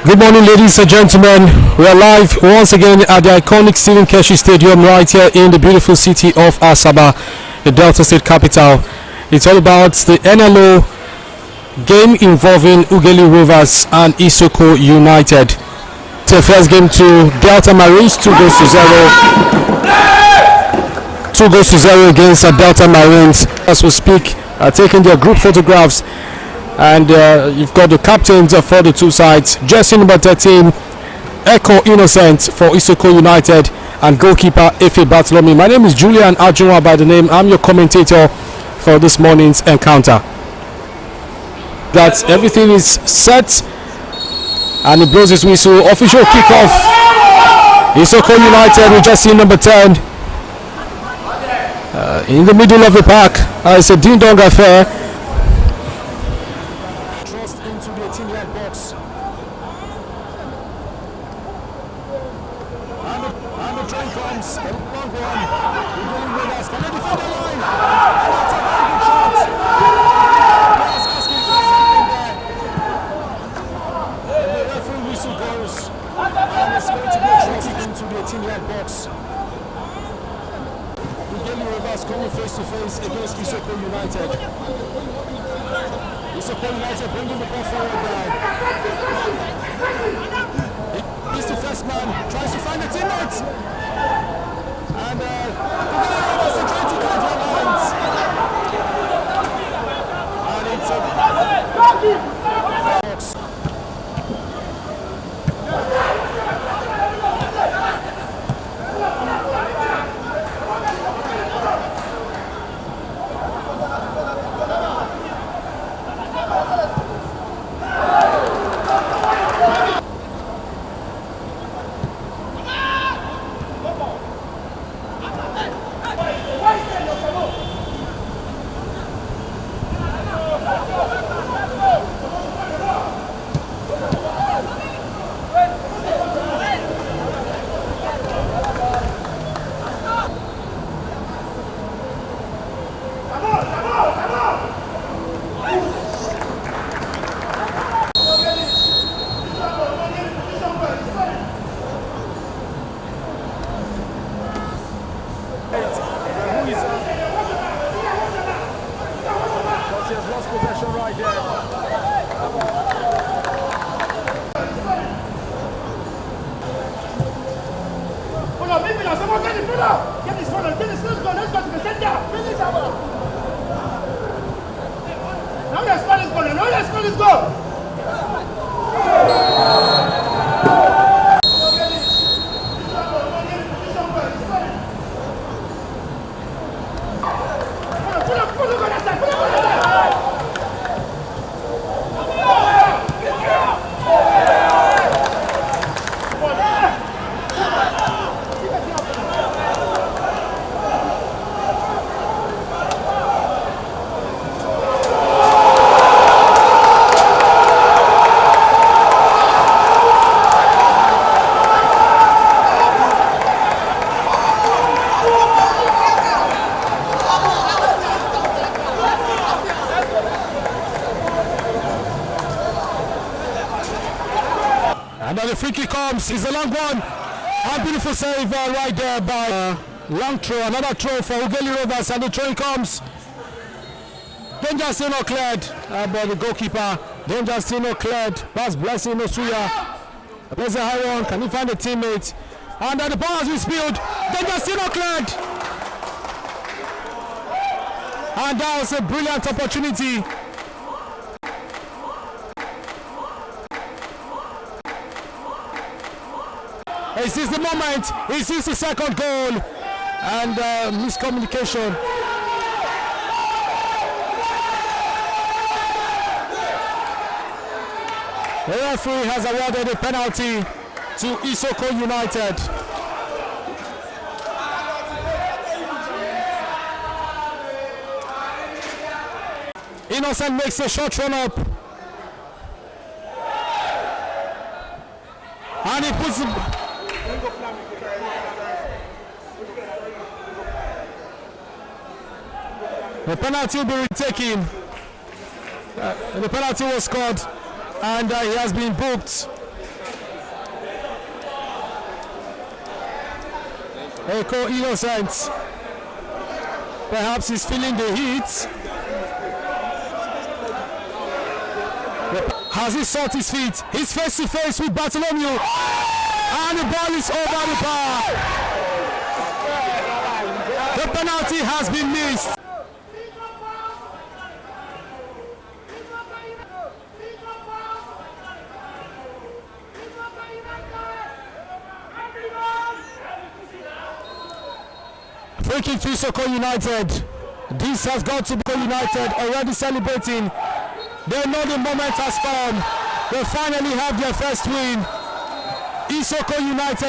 Good morning, ladies and gentlemen. We are live once again at the iconic Stephen Keshi Stadium right here in the beautiful city of Asaba, the Delta State capital. It's all about the NLO game involving Ughelli Rovers and Isoko United. It's the first game to Delta Marines, 2 goals to 0 against Delta Marines. As we speak, taking their group photographs. And you've got the captains for the two sides. Jersey number 13, Echo Innocent for Isoko United, and goalkeeper Efe Bartolome. My name is Julian Ajunwa by the name. I'm your commentator for this morning's encounter. That everything is set, and it blows his whistle. Official kickoff. Isoko United with jersey number 10 in the middle of the park. It's a ding-dong affair. Ughelli Rovers coming face to face against Isoko United. Isoko United bringing the ball forward now. He's the first man, tries to find a teammate. And Ughelli Rovers are trying to cut their lines. And it's a box. Possession right there. Pull up, someone get it, pull up. Get this one, let's go to the center. Finish that one. Now let's go. And then the free kick comes. It's a long one. A beautiful save right there by long throw. Another throw for Ughelli Rovers, and the throw comes. Danger still not cleared by the goalkeeper. Danger still not cleared. Pass Blessing Osuya. There's a high one. Can he find a teammate? And then the ball has been spilled. Danger still not cleared. And that was a brilliant opportunity. He sees the moment, he sees the second goal, and miscommunication. The referee has awarded a penalty to Isoko United. Innocent makes a short run up. And he puts the penalty will be retaken. The penalty was scored, and he has been booked Eko Innocent. Perhaps he's feeling the heat. Has he sought his feet? He's face to face with Bartholomew. And the ball is over the bar. The penalty has been missed. Free kick to Isoko United. This has got to be United already celebrating. They know the moment has come. They finally have their first win. Isoko United